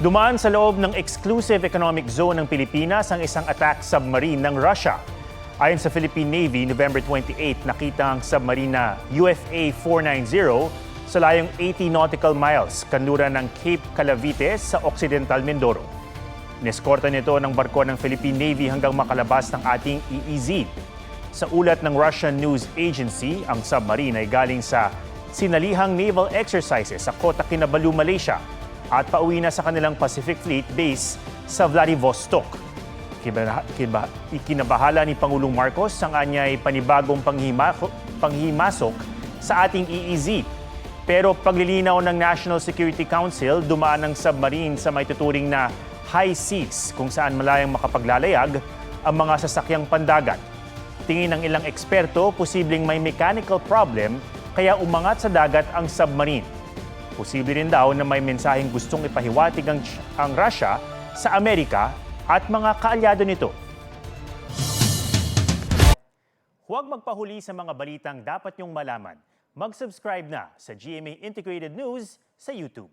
Dumaan sa loob ng exclusive economic zone ng Pilipinas ang isang attack submarine ng Russia. Ayon sa Philippine Navy, November 28, nakita ang submarine na UFA 490 sa layong 80 nautical miles kanluran ng Cape Calavites sa Occidental Mindoro. Ineskorta nito ng barko ng Philippine Navy hanggang makalabas ng ating EEZ. Sa ulat ng Russian News Agency, ang submarine ay galing sa sinalihang naval exercises sa Kota Kinabalu, Malaysia at pauwi na sa kanilang Pacific Fleet base sa Vladivostok. Ikinabahala ni Pangulong Marcos ang anyay panibagong panghimasok sa ating EEZ. Pero paglilinaw ng National Security Council, dumaan ang submarine sa may tuturing na high seas kung saan malayang makapaglalayag ang mga sasakyang pandagat. Tingin ng ilang eksperto, posibleng may mechanical problem kaya umangat sa dagat ang submarine. Posible rin daw na may mensaheng gustong ipahiwatig ang Russia sa Amerika at mga kaalyado nito. Huwag magpahuli sa mga balitang dapat niyong malaman. Mag-subscribe na sa GMA Integrated News sa YouTube.